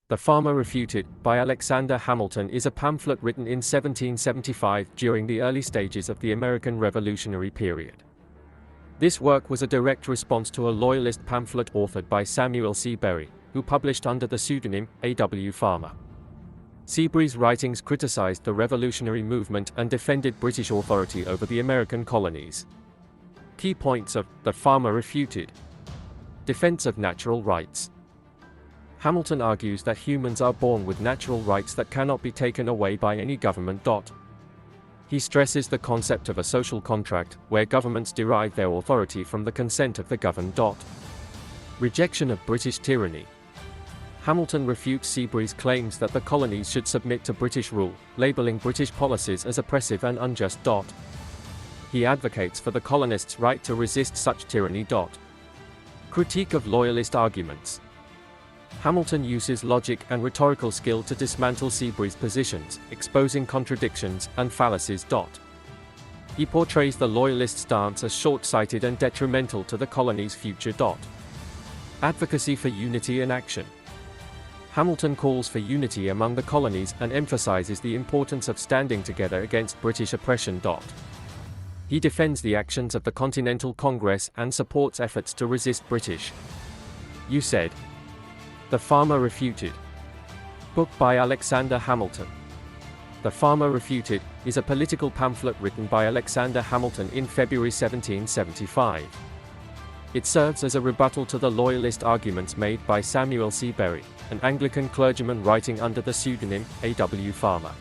The Farmer Refuted, by Alexander Hamilton, is a pamphlet written in 1775 during the early stages of the American Revolutionary period. This work was a direct response to a Loyalist pamphlet authored by Samuel C. Berry, who published under the pseudonym A.W. Farmer. Seabury's writings criticized the revolutionary movement and defended British authority over the American colonies. Key points of The Farmer Refuted. Defense of natural rights. Hamilton argues that humans are born with natural rights that cannot be taken away by any government. He stresses the concept of a social contract, where governments derive their authority from the consent of the governed. Rejection of British tyranny. Hamilton refutes Seabury's claims that the colonies should submit to British rule, labeling British policies as oppressive and unjust. He advocates for the colonists' right to resist such tyranny. Critique of Loyalist arguments. Hamilton uses logic and rhetorical skill to dismantle Seabury's positions, exposing contradictions and fallacies. He portrays the Loyalist stance as short-sighted and detrimental to the colony's future. Advocacy for unity and action. Hamilton calls for unity among the colonies and emphasizes the importance of standing together against British oppression. He defends the actions of the Continental Congress and supports efforts to resist British. You said. The Farmer Refuted. Book by Alexander Hamilton. The Farmer Refuted is a political pamphlet written by Alexander Hamilton in February 1775. It serves as a rebuttal to the Loyalist arguments made by Samuel C. Berry, an Anglican clergyman writing under the pseudonym A.W. Farmer.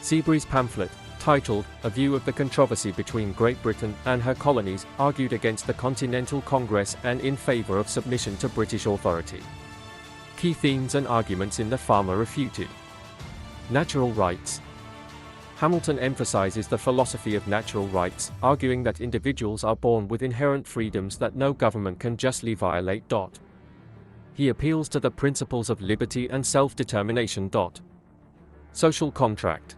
Seabury's pamphlet, titled A View of the Controversy Between Great Britain and Her Colonies, argued against the Continental Congress and in favor of submission to British authority. Key themes and arguments in The Farmer Refuted. Natural rights. Hamilton emphasizes the philosophy of natural rights, arguing that individuals are born with inherent freedoms that no government can justly violate. He appeals to the principles of liberty and self-determination. Social contract.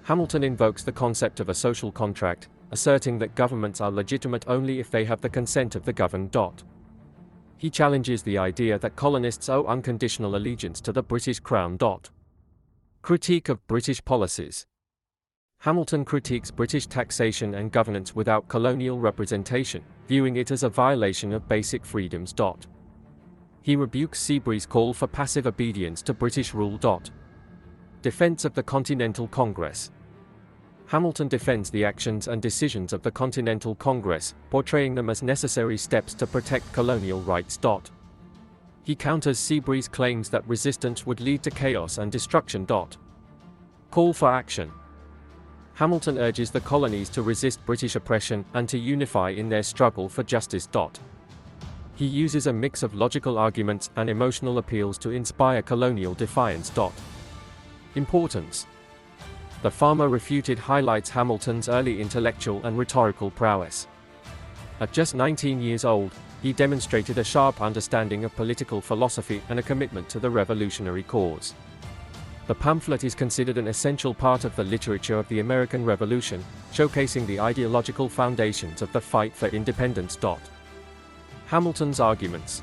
Hamilton invokes the concept of a social contract, asserting that governments are legitimate only if they have the consent of the governed. He challenges the idea that colonists owe unconditional allegiance to the British Crown. Critique of British policies. Hamilton critiques British taxation and governance without colonial representation, viewing it as a violation of basic freedoms. He rebukes Seabury's call for passive obedience to British rule. Defense of the Continental Congress. Hamilton defends the actions and decisions of the Continental Congress, portraying them as necessary steps to protect colonial rights. He counters Seabury's claims that resistance would lead to chaos and destruction. Call for action. Hamilton urges the colonies to resist British oppression and to unify in their struggle for justice. He uses a mix of logical arguments and emotional appeals to inspire colonial defiance. Importance. The Farmer Refuted highlights Hamilton's early intellectual and rhetorical prowess. At just 19 years old, he demonstrated a sharp understanding of political philosophy and a commitment to the revolutionary cause. The pamphlet is considered an essential part of the literature of the American Revolution, showcasing the ideological foundations of the fight for independence. Hamilton's arguments.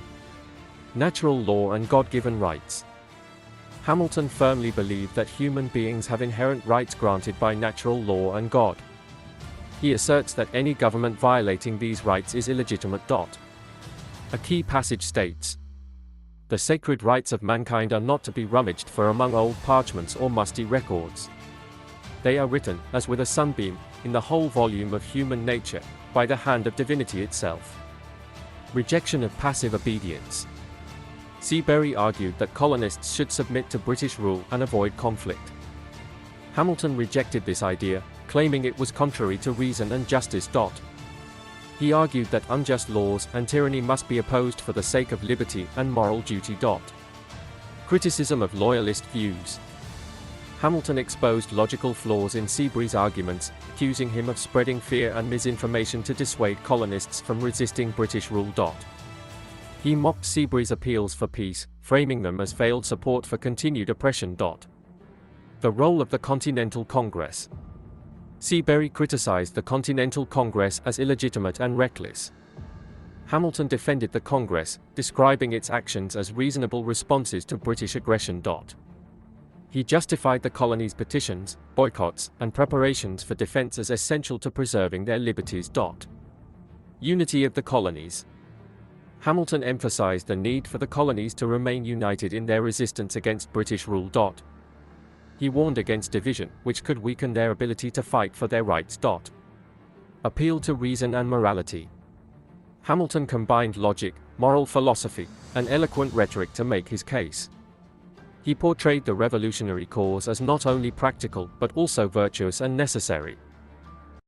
Natural law and God-given rights. Hamilton firmly believed that human beings have inherent rights granted by natural law and God. He asserts that any government violating these rights is illegitimate. A key passage states, "The sacred rights of mankind are not to be rummaged for among old parchments or musty records. They are written, as with a sunbeam, in the whole volume of human nature, by the hand of divinity itself." Rejection of passive obedience. Seabury argued that colonists should submit to British rule and avoid conflict. Hamilton rejected this idea, claiming it was contrary to reason and justice. He argued that unjust laws and tyranny must be opposed for the sake of liberty and moral duty. Criticism of Loyalist views. Hamilton exposed logical flaws in Seabury's arguments, accusing him of spreading fear and misinformation to dissuade colonists from resisting British rule. He mocked Seabury's appeals for peace, framing them as veiled support for continued oppression. The role of the Continental Congress. Seabury criticized the Continental Congress as illegitimate and reckless. Hamilton defended the Congress, describing its actions as reasonable responses to British aggression. He justified the colonies' petitions, boycotts, and preparations for defense as essential to preserving their liberties. Unity of the colonies. Hamilton emphasized the need for the colonies to remain united in their resistance against British rule. He warned against division, which could weaken their ability to fight for their rights. Appeal to reason and morality. Hamilton combined logic, moral philosophy, and eloquent rhetoric to make his case. He portrayed the revolutionary cause as not only practical but also virtuous and necessary.